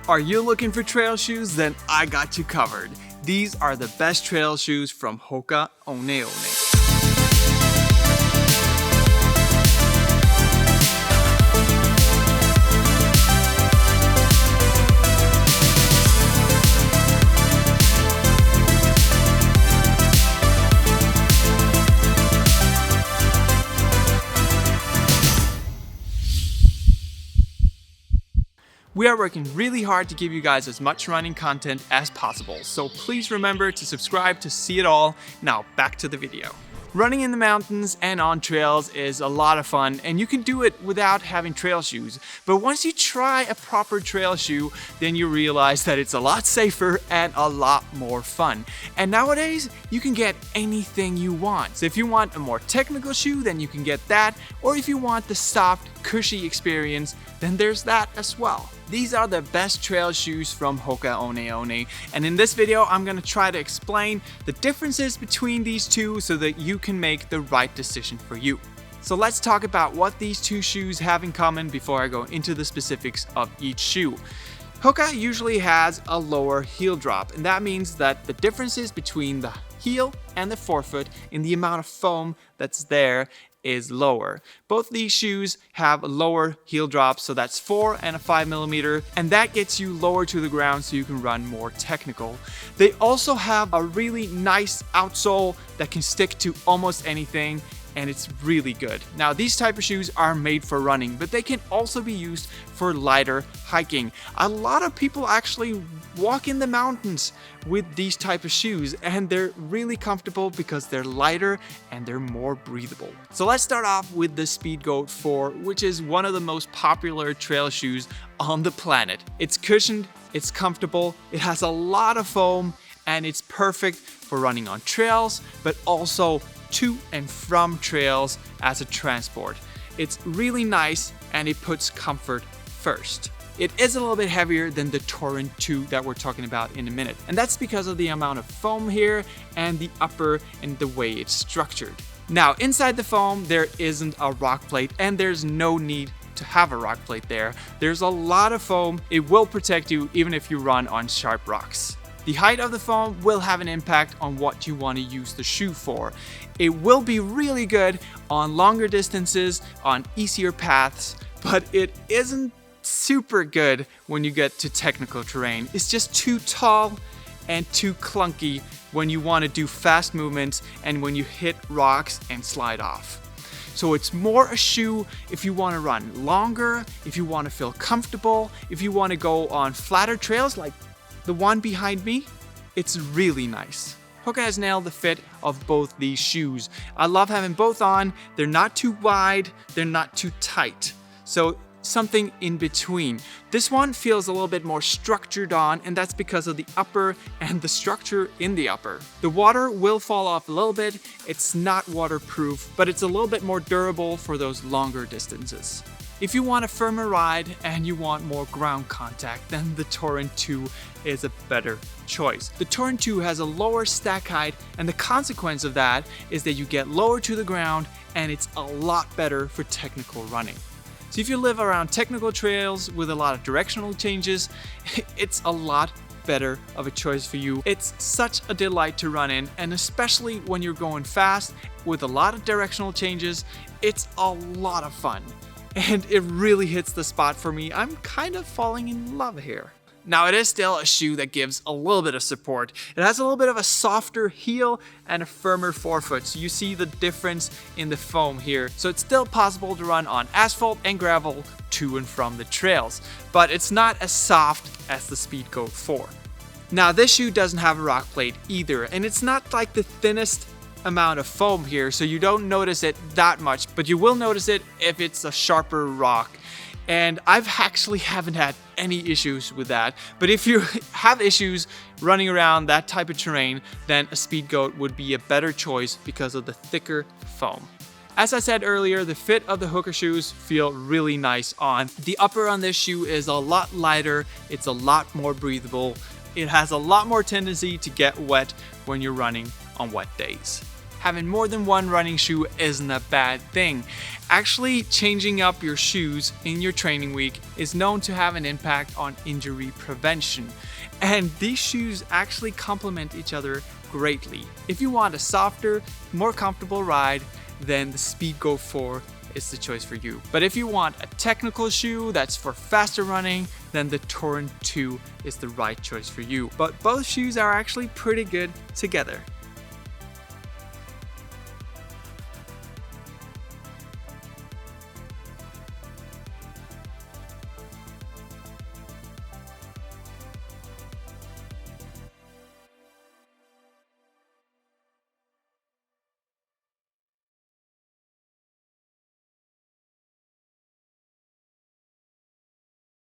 Are you looking for trail shoes? Then I got you covered. These are the best trail shoes from Hoka One One. We are working really hard to give you guys as much running content as possible, so please remember to subscribe to see it all. Now back to the video. Running in the mountains and on trails is a lot of fun, and you can do it without having trail shoes. But once you try a proper trail shoe, then you realize that it's a lot safer and a lot more fun. And nowadays, you can get anything you want. So if you want a more technical shoe, then you can get that. Or if you want the soft, cushy experience, then there's that as well. These are the best trail shoes from Hoka One One, and in this video I'm going to try to explain the differences between these two so that you can make the right decision for you. So let's talk about what these two shoes have in common before I go into the specifics of each shoe. Hoka usually has a lower heel drop, and that means that the differences between the heel and the forefoot in the amount of foam that's there is lower. Both these shoes have lower heel drops, so that's 4 and a 5 millimeter, and that gets you lower to the ground so you can run more technical. They also have a really nice outsole that can stick to almost anything, and it's really good. Now these type of shoes are made for running, but they can also be used for lighter hiking. A lot of people actually walk in the mountains with these type of shoes, and they're really comfortable because they're lighter and they're more breathable. So let's start off with the Speedgoat 4, which is one of the most popular trail shoes on the planet. It's cushioned, it's comfortable, it has a lot of foam, and it's perfect for running on trails, but also to and from trails as a transport. It's really nice, and it puts comfort first. It is a little bit heavier than the Torrent 2 that we're talking about in a minute, and that's because of the amount of foam here and the upper and the way it's structured. Now inside the foam there isn't a rock plate, and there's no need to have a rock plate there. There's a lot of foam. It will protect you even if you run on sharp rocks. The height of the foam will have an impact on what you want to use the shoe for. It will be really good on longer distances, on easier paths, but it isn't super good when you get to technical terrain. It's just too tall and too clunky when you want to do fast movements and when you hit rocks and slide off. So it's more a shoe if you want to run longer, if you want to feel comfortable, if you want to go on flatter trails like the one behind me. It's really nice. Hoka has nailed the fit of both these shoes. I love having both on. They're not too wide, they're not too tight. So something in between. This one feels a little bit more structured on, and that's because of the upper and the structure in the upper. The water will fall off a little bit. It's not waterproof, but it's a little bit more durable for those longer distances. If you want a firmer ride and you want more ground contact, then the Torrent 2 is a better choice. The Torrent 2 has a lower stack height, and the consequence of that is that you get lower to the ground, and it's a lot better for technical running. So if you live around technical trails with a lot of directional changes, it's a lot better of a choice for you. It's such a delight to run in, and especially when you're going fast with a lot of directional changes, it's a lot of fun. And it really hits the spot for me. I'm kind of falling in love here. Now it is still a shoe that gives a little bit of support. It has a little bit of a softer heel and a firmer forefoot. So you see the difference in the foam here. So it's still possible to run on asphalt and gravel to and from the trails, but it's not as soft as the Speedgoat 4. Now this shoe doesn't have a rock plate either, and it's not like the thinnest amount of foam here, so you don't notice it that much, but you will notice it if it's a sharper rock. And I've actually haven't had any issues with that. But if you have issues running around that type of terrain, then a Speedgoat would be a better choice because of the thicker foam. As I said earlier, the fit of the Hoka shoes feel really nice on. The upper on this shoe is a lot lighter, it's a lot more breathable, it has a lot more tendency to get wet when you're running on wet days. having more than one running shoe isn't a bad thing. Actually, changing up your shoes in your training week is known to have an impact on injury prevention. And these shoes actually complement each other greatly. If you want a softer, more comfortable ride, then the Speedgoat 4 is the choice for you. But if you want a technical shoe that's for faster running, then the Torrent 2 is the right choice for you. But both shoes are actually pretty good together.